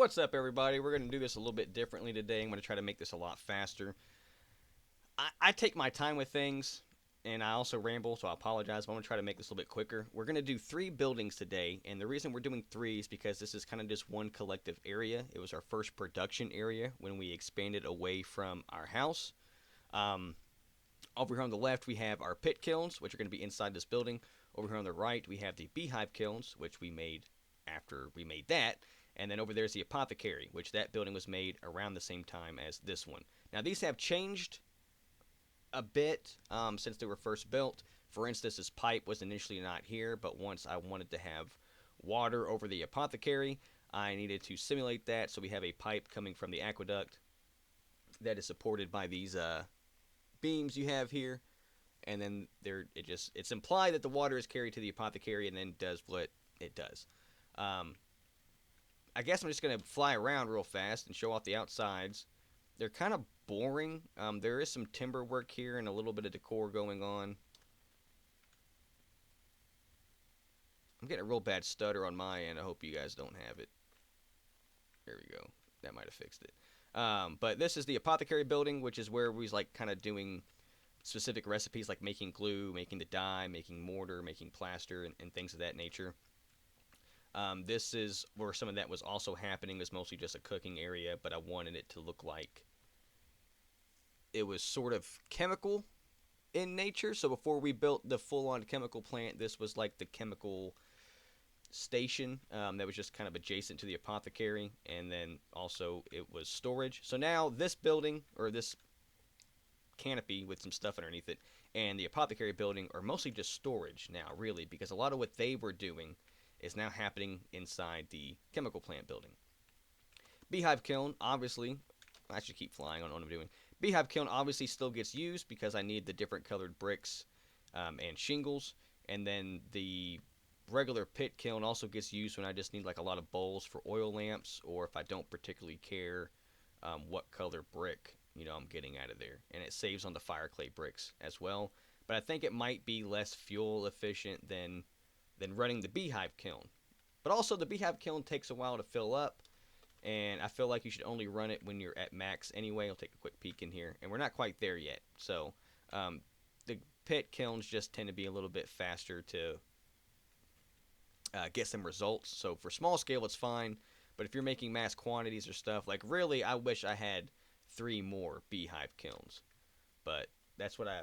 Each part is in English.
What's up, everybody? We're going to do this a little bit differently today. I'm going to try to make this a lot faster. I take my time with things, and I also ramble, so I apologize, but I'm going to try to make this a little bit quicker. We're going to do three buildings today, and the reason we're doing three is because this is kind of just one collective area. It was our first production area when we expanded away from our house. Um, Over here on the left, we have our pit kilns, which are going to be inside this building. Over here on the right, we have the beehive kilns, which we made after we made that. And then over there's the apothecary, which that building was made around the same time as this one. Now, these have changed a bit since they were first built. For instance, this pipe was initially not here, but once I wanted to have water over the apothecary, I needed to simulate that. So we have a pipe coming from the aqueduct that is supported by these beams you have here, and then it's implied that the water is carried to the apothecary and then does what it does. I guess I'm just gonna fly around real fast and show off the outsides. They're kind of boring. There is some timber work here and a little bit of decor going on. I'm getting a real bad stutter on my end. I hope you guys don't have it. There we go. That might have fixed it. But this is the apothecary building, which is where we was like kind of doing specific recipes like making glue, making the dye, making mortar, making plaster, and things of that nature. This is where some of that was also happening. It was mostly just a cooking area, but I wanted it to look like it was sort of chemical in nature. So before we built the full-on chemical plant, this was like the chemical station that was just kind of adjacent to the apothecary, and then also it was storage. So now this building, or this canopy with some stuff underneath it, and the apothecary building are mostly just storage now, really, because a lot of what they were doing is now happening inside the chemical plant building. Beehive kiln, obviously, I should keep flying on what I'm doing. Beehive kiln obviously still gets used because I need the different colored bricks and shingles, and then the regular pit kiln also gets used when I just need like a lot of bowls for oil lamps, or if I don't particularly care what color brick I'm getting out of there, and it saves on the fire clay bricks as well. But I think it might be less fuel efficient than running the beehive kiln. But also the beehive kiln takes a while to fill up, and I feel like you should only run it when you're at max anyway. I'll take a quick peek in here, and we're not quite there yet. So the pit kilns just tend to be a little bit faster to get some results. So for small scale, it's fine. But if you're making mass quantities or stuff, like really, I wish I had 3 more beehive kilns. But that's what I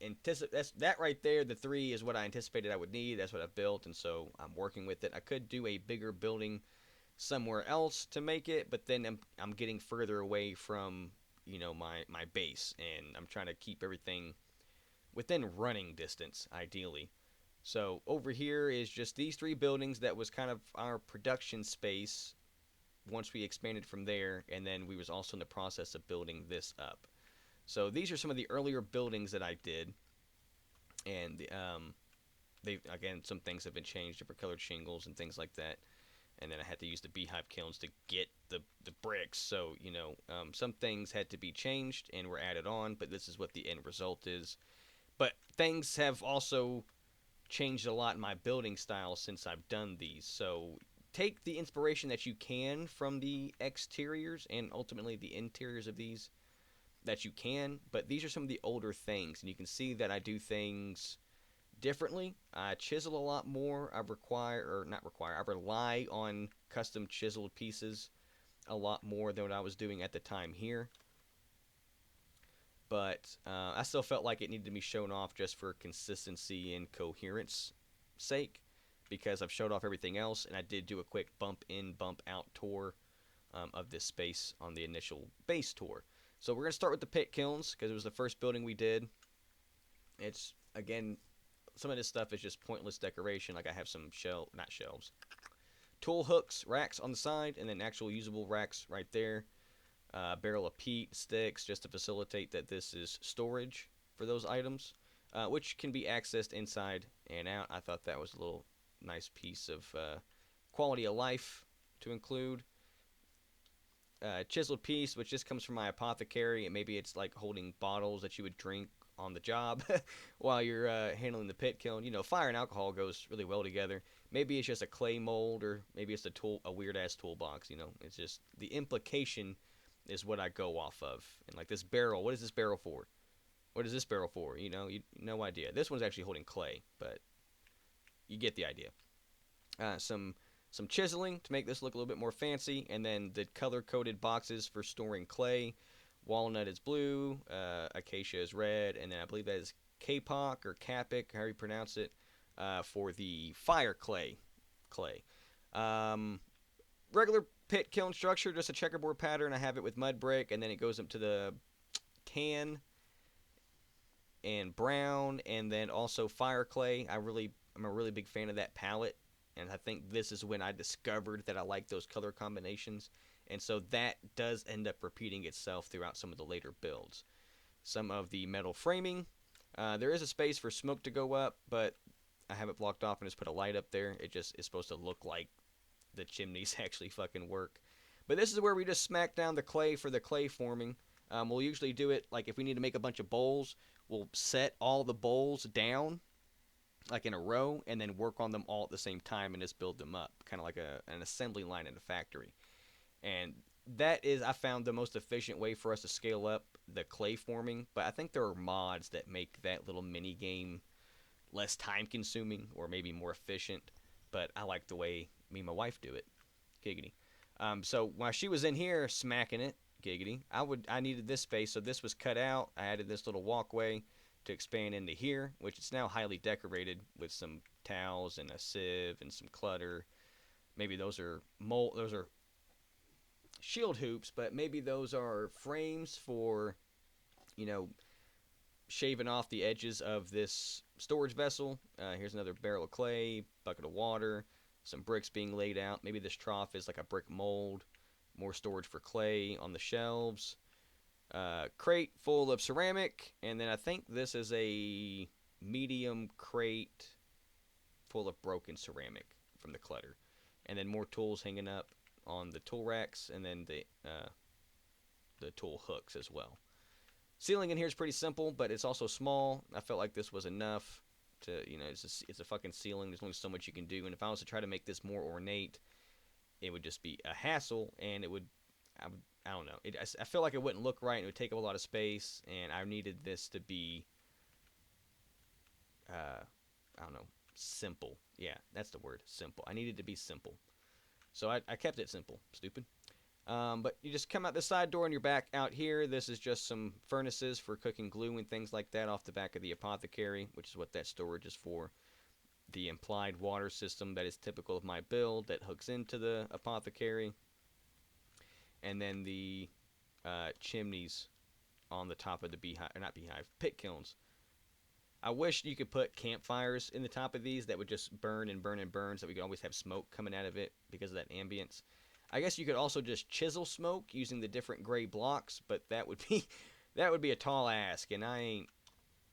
anticipate. That right there. The 3 is what I anticipated I would need. That's what I built, and so I'm working with it. I could do a bigger building somewhere else to make it, but then I'm getting further away from my base, and I'm trying to keep everything within running distance, ideally. So over here is just these 3 buildings. That was kind of our production space once we expanded from there, and then we was also in the process of building this up. So these are some of the earlier buildings that I did, and they again, some things have been changed, different colored shingles and things like that. And then I had to use the beehive kilns to get the bricks. So some things had to be changed and were added on, but this is what the end result is. But things have also changed a lot in my building style since I've done these. So take the inspiration that you can from the exteriors and ultimately the interiors of these that you can, but these are some of the older things, and you can see that I do things differently. I chisel a lot more. I rely on custom chiseled pieces a lot more than what I was doing at the time here. But I still felt like it needed to be shown off just for consistency and coherence sake, because I've showed off everything else, and I did do a quick bump in, bump out tour of this space on the initial base tour. So we're going to start with the pit kilns because it was the first building we did. It's, again, some of this stuff is just pointless decoration. Like I have some tool hooks, racks on the side, and then actual usable racks right there. Barrel of peat, sticks, just to facilitate that this is storage for those items, which can be accessed inside and out. I thought that was a little nice piece of quality of life to include. Chiseled piece, which just comes from my apothecary, and maybe it's like holding bottles that you would drink on the job while you're handling the pit kiln. You know, fire and alcohol goes really well together. Maybe it's just a clay mold, or maybe it's a weird ass toolbox. You know, it's just the implication is what I go off of. And like this barrel, what is this barrel for? What is this barrel for? You know, no idea. This one's actually holding clay, but you get the idea. Some chiseling to make this look a little bit more fancy, and then the color coded boxes for storing clay. Walnut is blue, acacia is red, and then I believe that is kapok or capic, however you pronounce it, for the fire clay. Um, Regular pit kiln structure, just a checkerboard pattern. I have it with mud brick, and then it goes up to the tan and brown, and then also fire clay. I'm a really big fan of that palette, and I think this is when I discovered that I like those color combinations, and so that does end up repeating itself throughout some of the later builds. Some of the metal framing, there is a space for smoke to go up, but I have it blocked off and just put a light up there. It just is supposed to look like the chimneys actually fucking work. But this is where we just smack down the clay for the clay forming. We'll usually do it like if we need to make a bunch of bowls, we'll set all the bowls down like in a row and then work on them all at the same time and just build them up, kind of like an assembly line in a factory. And that is, I found, the most efficient way for us to scale up the clay forming. But I think there are mods that make that little mini game less time consuming or maybe more efficient. But I like the way me and my wife do it. Giggity. So while she was in here smacking it, giggity, I needed this space, so this was cut out. I added this little walkway to expand into here, which is now highly decorated with some towels and a sieve and some clutter. Maybe those are shield hoops, but maybe those are frames for, you know, shaving off the edges of this storage vessel. Here's another barrel of clay, bucket of water, some bricks being laid out. Maybe this trough is like a brick mold, more storage for clay on the shelves. Crate full of ceramic, and then I think this is a medium crate full of broken ceramic from the clutter. And then more tools hanging up on the tool racks, and then the tool hooks as well. Ceiling in here is pretty simple, but it's also small. I felt like this was enough to, you know, it's a fucking ceiling. There's only so much you can do, and if I was to try to make this more ornate, it would just be a hassle, and I don't know. I feel like it wouldn't look right, and it would take up a lot of space, and I needed this to be, I don't know, simple. Yeah, that's the word, simple. I needed to be simple. So I kept it simple, stupid. But you just come out the side door and you're back out here. This is just some furnaces for cooking glue and things like that off the back of the apothecary, which is what that storage is for. The implied water system that is typical of my build that hooks into the apothecary. And then the chimneys on the top of the beehive, or not beehive, pit kilns. I wish you could put campfires in the top of these that would just burn and burn and burn, so we could always have smoke coming out of it because of that ambience. I guess you could also just chisel smoke using the different gray blocks, but that would be a tall ask, and I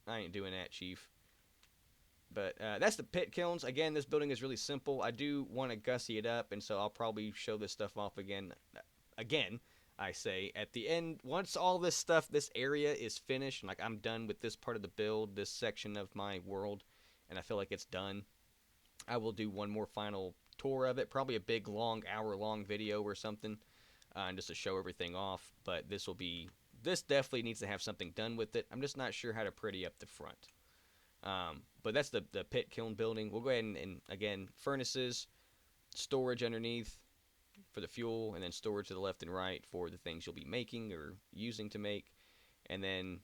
ain't doing that, Chief. But that's the pit kilns. Again, this building is really simple. I do want to gussy it up, and so I'll probably show this stuff off again. I say, at the end, once all this stuff, this area is finished, like I'm done with this part of the build, this section of my world, and I feel like it's done, I will do one more final tour of it, probably a big, long, hour-long video or something, just to show everything off, but this definitely needs to have something done with it. I'm just not sure how to pretty up the front. But that's the pit kiln building. We'll go ahead and again, furnaces, storage underneath for the fuel, and then storage to the left and right for the things you'll be making or using to make, and then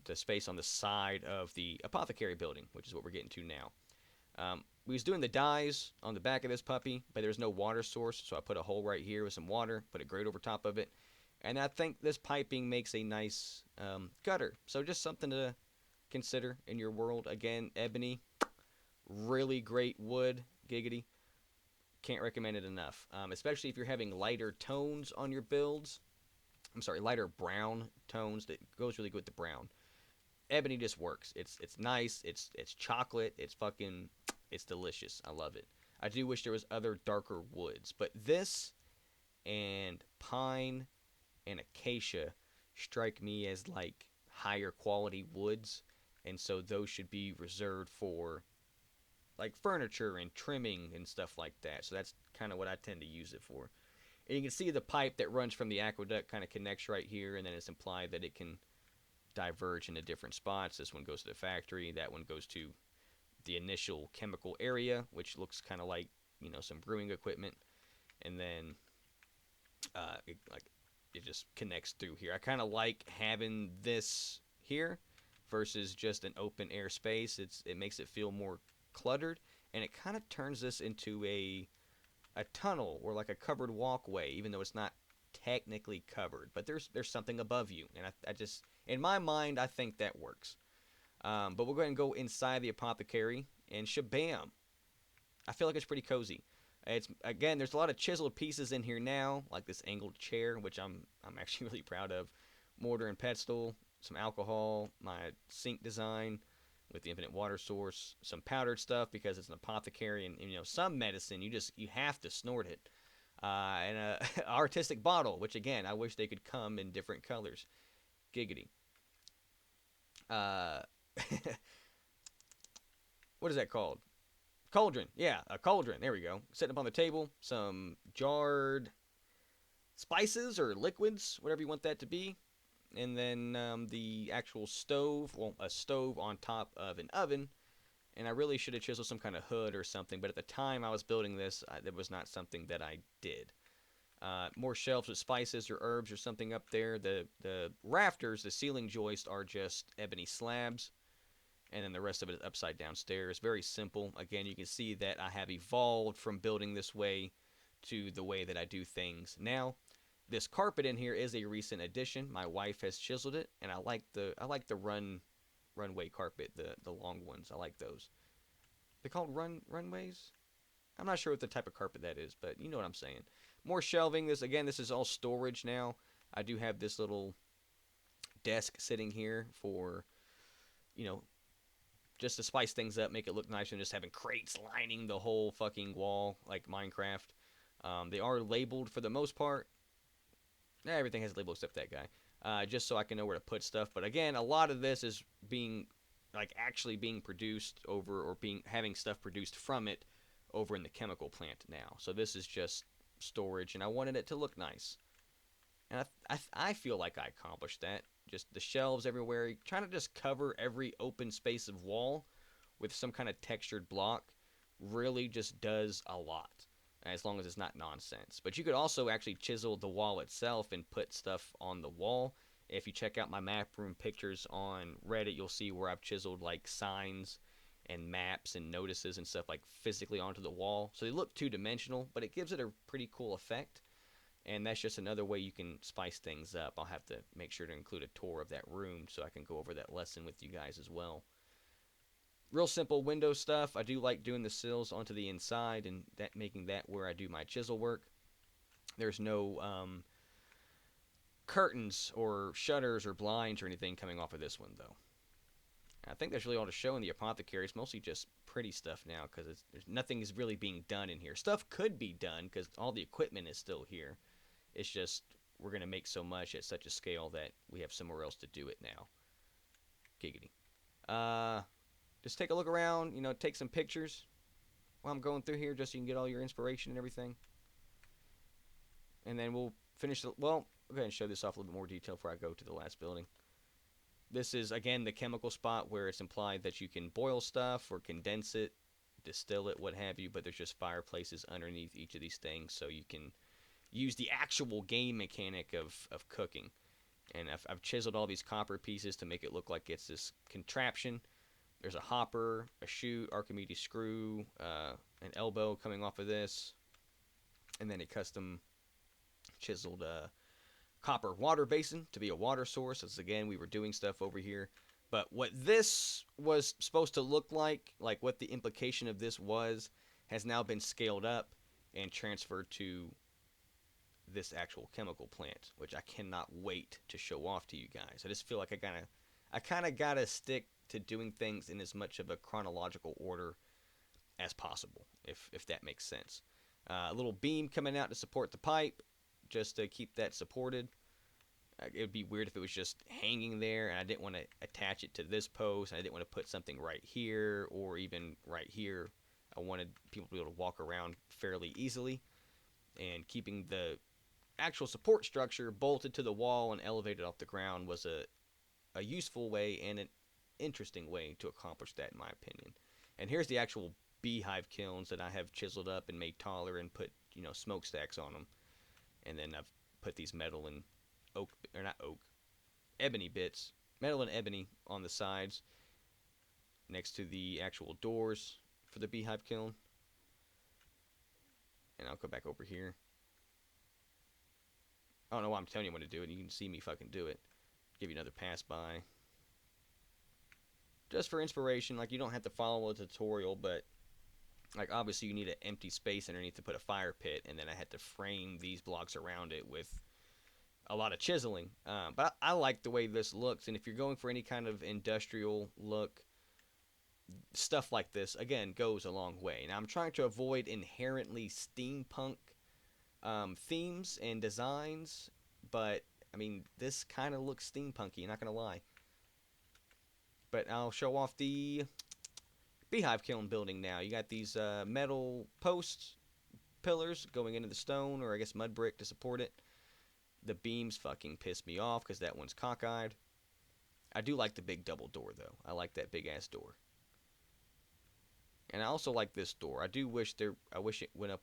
the space on the side of the apothecary building, which is what we're getting to now. We was doing the dyes on the back of this puppy, but there's no water source, so I put a hole right here with some water, put a grate over top of it, and I think this piping makes a nice gutter. So just something to consider in your world. Again, ebony, really great wood, giggity. Can't recommend it enough, especially if you're having lighter tones on your builds. I'm sorry, lighter brown tones. That goes really good with the brown. Ebony just works. It's nice. It's chocolate. It's delicious. I love it. I do wish there was other darker woods, but this and pine and acacia strike me as like higher quality woods. and so those should be reserved for like furniture and trimming and stuff like that. So that's kind of what I tend to use it for. And you can see the pipe that runs from the aqueduct kind of connects right here, and then it's implied that it can diverge into different spots. This one goes to the factory, that one goes to the initial chemical area, which looks kind of like, you know, some brewing equipment, and then it just connects through here. I kind of like having this here versus just an open air space. It makes it feel more cluttered, and it kind of turns this into a tunnel or like a covered walkway, even though it's not technically covered. But there's something above you, and I just, in my mind, I think that works. But we're going to go inside the apothecary, and shabam! I feel like it's pretty cozy. It's, again, there's a lot of chiseled pieces in here now, like this angled chair, which I'm actually really proud of. Mortar and pestle, some alcohol, my sink design with the infinite water source, some powdered stuff because it's an apothecary, and you know, some medicine you have to snort it. And a artistic bottle, which again I wish they could come in different colors. Giggity. Uh, what is that called? Cauldron. Yeah, a cauldron. There we go. Setting up on the table some jarred spices or liquids, whatever you want that to be. And then the actual stove, well, a stove on top of an oven. And I really should have chiseled some kind of hood or something, but at the time I was building this, that was not something that I did. More shelves with spices or herbs or something up there. The rafters, the ceiling joist, are just ebony slabs, and then the rest of it is upside down stairs. Very simple. Again, you can see that I have evolved from building this way to the way that I do things now. This carpet in here is a recent addition. My wife has chiseled it, and I like the runway carpet, the long ones. I like those. They're called runways. I'm not sure what the type of carpet that is, but you know what I'm saying. More shelving. This is all storage now. I do have this little desk sitting here for, you know, just to spice things up, make it look nicer, and just having crates lining the whole fucking wall like Minecraft. They are labeled for the most part. Everything has a label except that guy. Just so I can know where to put stuff. But again, a lot of this is being, like, actually being produced over, or having stuff produced from it over in the chemical plant now. So this is just storage, and I wanted it to look nice. And I feel like I accomplished that. Just the shelves everywhere, trying to just cover every open space of wall with some kind of textured block really just does a lot, as long as it's not nonsense. But you could also actually chisel the wall itself and put stuff on the wall. If you check out my map room pictures on Reddit, you'll see where I've chiseled like signs and maps and notices and stuff like physically onto the wall. So they look two-dimensional, but it gives it a pretty cool effect. And that's just another way you can spice things up. I'll have to make sure to include a tour of that room so I can go over that lesson with you guys as well. Real simple window stuff. I do like doing the sills onto the inside and making that where I do my chisel work. There's no curtains or shutters or blinds or anything coming off of this one, though. I think that's really all to show in the apothecary. It's mostly just pretty stuff now because nothing is really being done in here. Stuff could be done because all the equipment is still here. It's just we're going to make so much at such a scale that we have somewhere else to do it now. Giggity. Just take a look around, take some pictures while I'm going through here just so you can get all your inspiration and everything. And then we'll finish I'll go ahead and show this off a little bit more detail before I go to the last building. This is, again, the chemical spot where it's implied that you can boil stuff or condense it, distill it, what have you, but there's just fireplaces underneath each of these things so you can use the actual game mechanic of cooking. And I've chiseled all these copper pieces to make it look like it's this contraption. There's a hopper, a chute, Archimedes screw, an elbow coming off of this, and then a custom chiseled copper water basin to be a water source. As again, we were doing stuff over here. But what this was supposed to look like what the implication of this was, has now been scaled up and transferred to this actual chemical plant, which I cannot wait to show off to you guys. I just feel like I kind of gotta stick to doing things in as much of a chronological order as possible, if that makes sense. A little beam coming out to support the pipe, just to keep that supported. It would be weird if it was just hanging there, and I didn't want to attach it to this post, and I didn't want to put something right here or even right here. I wanted people to be able to walk around fairly easily, and keeping the actual support structure bolted to the wall and elevated off the ground was a useful way and an interesting way to accomplish that, in my opinion. And here's the actual beehive kilns that I have chiseled up and made taller and put, smokestacks on them. And then I've put these metal and oak, or not oak, ebony bits, metal and ebony on the sides next to the actual doors for the beehive kiln. And I'll go back over here. I don't know why I'm telling you what to do it. You can see me fucking do it. Give you another pass by. Just for inspiration, like you don't have to follow a tutorial, but like obviously you need an empty space underneath to put a fire pit, and then I had to frame these blocks around it with a lot of chiseling. But I like the way this looks, and if you're going for any kind of industrial look, stuff like this again goes a long way. Now I'm trying to avoid inherently steampunk themes and designs, but I mean this kind of looks steampunky. Not gonna lie. But I'll show off the beehive kiln building now. You got these metal posts, pillars going into the stone, or I guess mud brick to support it. The beams fucking piss me off because that one's cockeyed. I do like the big double door though. I like that big ass door. And I also like this door. I wish it went up.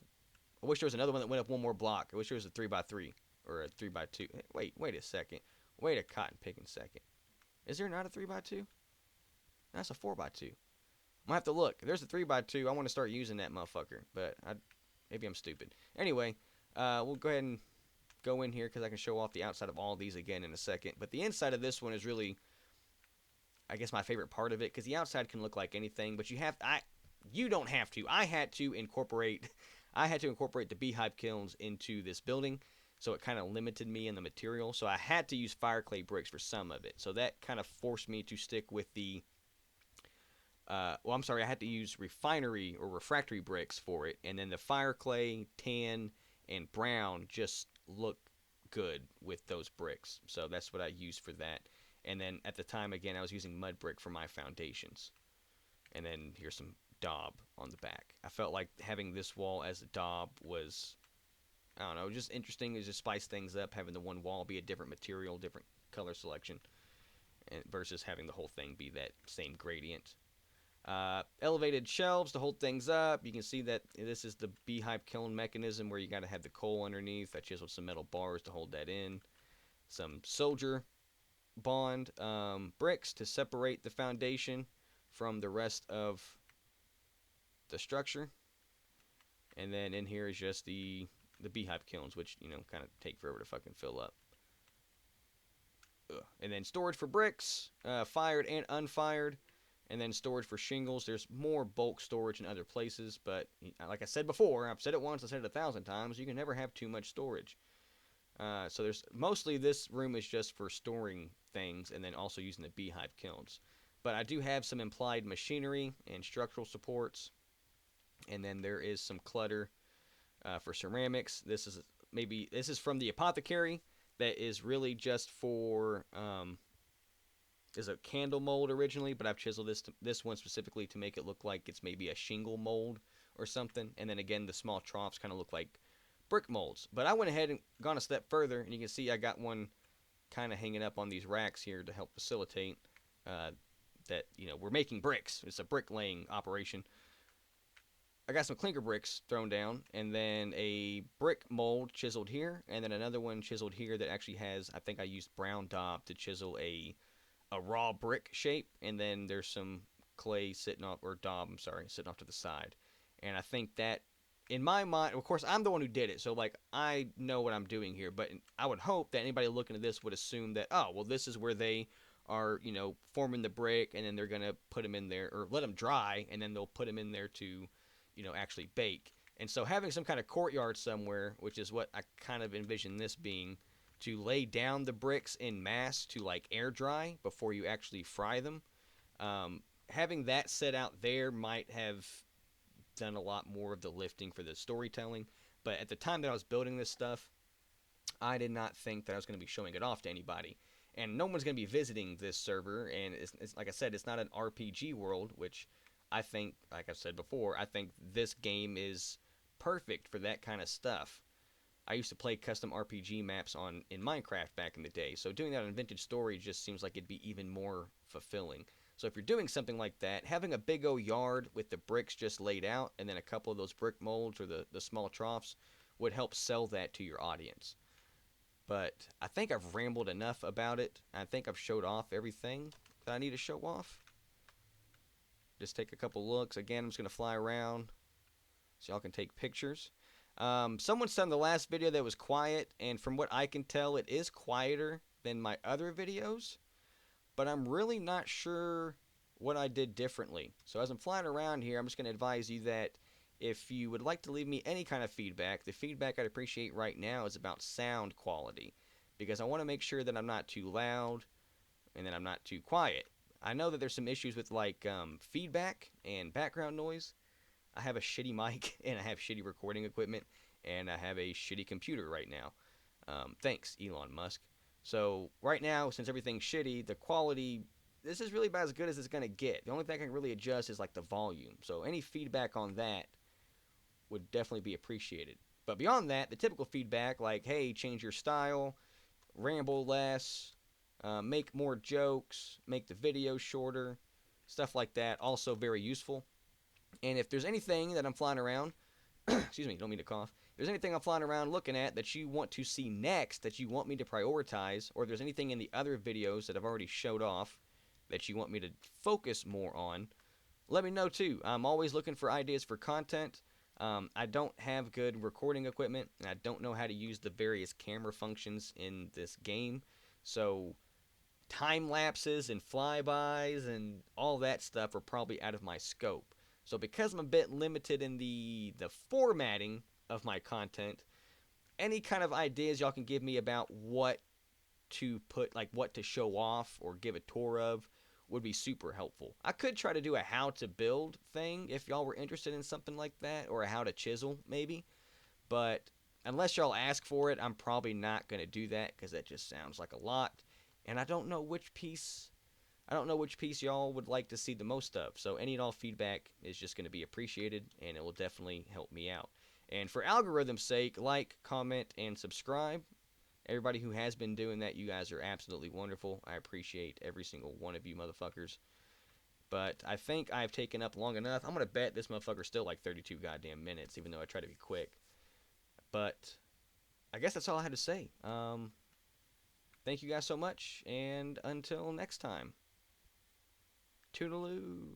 I wish there was another one that went up one more block. I wish there was a 3x3 or a 3x2. Wait a second. Wait a cotton picking second. Is there not a 3x2? That's a 4x2. I'm gonna have to look. If there's a 3x2, I want to start using that motherfucker. But maybe I'm stupid. Anyway, we'll go ahead and go in here because I can show off the outside of all of these again in a second. But the inside of this one is really, I guess, my favorite part of it because the outside can look like anything, but you don't have to. I had to incorporate the beehive kilns into this building, so it kind of limited me in the material. So I had to use fire clay bricks for some of it. So that kind of forced me to stick with the I had to use refinery or refractory bricks for it, and then the fire clay, tan, and brown just look good with those bricks. So that's what I used for that. And then at the time, again, I was using mud brick for my foundations. And then here's some daub on the back. I felt like having this wall as a daub was, I don't know, just interesting. It just spice things up, having the one wall be a different material, different color selection, and versus having the whole thing be that same gradient. Elevated shelves to hold things up. You can see that this is the beehive kiln mechanism where you got to have the coal underneath. I chiseled some metal bars to hold that in. Some soldier bond bricks to separate the foundation from the rest of the structure. And then in here is just the beehive kilns, which, kind of take forever to fucking fill up. And then storage for bricks, fired and unfired. And then storage for shingles. There's more bulk storage in other places, but like I said before, I've said it once, I said it 1,000 times, you can never have too much storage. So there's mostly this room is just for storing things and then also using the beehive kilns. But I do have some implied machinery and structural supports. And then there is some clutter for ceramics. This is from the apothecary that is really just for is a candle mold originally, but I've chiseled this one specifically to make it look like it's maybe a shingle mold or something. And then again, the small troughs kind of look like brick molds. But I went ahead and gone a step further, and you can see I got one kind of hanging up on these racks here to help facilitate that we're making bricks. It's a bricklaying operation. I got some clinker bricks thrown down, and then a brick mold chiseled here, and then another one chiseled here that actually has, I think I used brown daub to chisel a raw brick shape, and then there's some clay sitting off, or daub, sitting off to the side. And I think that, in my mind, of course, I'm the one who did it, so, I know what I'm doing here, but I would hope that anybody looking at this would assume that, oh, well, this is where they are, forming the brick, and then they're going to put them in there, or let them dry, and then they'll put them in there to, actually bake. And so having some kind of courtyard somewhere, which is what I kind of envision this being, to lay down the bricks in mass to air dry before you actually fry them. Having that set out there might have done a lot more of the lifting for the storytelling. But at the time that I was building this stuff, I did not think that I was going to be showing it off to anybody. And no one's going to be visiting this server. And it's like I said, it's not an RPG world, which I think, like I've said before, I think this game is perfect for that kind of stuff. I used to play custom RPG maps in Minecraft back in the day, so doing that on Vintage Story just seems like it'd be even more fulfilling. So if you're doing something like that, having a big old yard with the bricks just laid out and then a couple of those brick molds or the small troughs would help sell that to your audience. But I think I've rambled enough about it. I think I've showed off everything that I need to show off. Just take a couple looks. Again, I'm just going to fly around so y'all can take pictures. Someone said in the last video that it was quiet, and from what I can tell, it is quieter than my other videos, but I'm really not sure what I did differently. So as I'm flying around here, I'm just going to advise you that if you would like to leave me any kind of feedback, the feedback I'd appreciate right now is about sound quality, because I want to make sure that I'm not too loud and that I'm not too quiet. I know that there's some issues with like feedback and background noise. I have a shitty mic and I have shitty recording equipment and I have a shitty computer right now. Thanks, Elon Musk. So right now, since everything's shitty, the quality, this is really about as good as it's going to get. The only thing I can really adjust is like the volume. So any feedback on that would definitely be appreciated. But beyond that, the typical feedback like, hey, change your style, ramble less, make more jokes, make the video shorter, stuff like that, also very useful. And if there's anything that I'm flying around, excuse me, don't mean to cough. If there's anything I'm flying around looking at that you want to see next, that you want me to prioritize, or if there's anything in the other videos that I've already showed off that you want me to focus more on, let me know too. I'm always looking for ideas for content. I don't have good recording equipment, and I don't know how to use the various camera functions in this game. So time lapses and flybys and all that stuff are probably out of my scope. So because I'm a bit limited in the formatting of my content, any kind of ideas y'all can give me about what to put, like what to show off or give a tour of, would be super helpful. I could try to do a how to build thing if y'all were interested in something like that, or a how to chisel maybe. But unless y'all ask for it, I'm probably not going to do that because that just sounds like a lot. And I don't know which piece y'all would like to see the most of. So any and all feedback is just going to be appreciated, and it will definitely help me out. And for algorithm's sake, like, comment, and subscribe. Everybody who has been doing that, you guys are absolutely wonderful. I appreciate every single one of you motherfuckers. But I think I've taken up long enough. I'm going to bet this motherfucker's still like 32 goddamn minutes, even though I try to be quick. But I guess that's all I had to say. Thank you guys so much, and until next time. Toodaloo.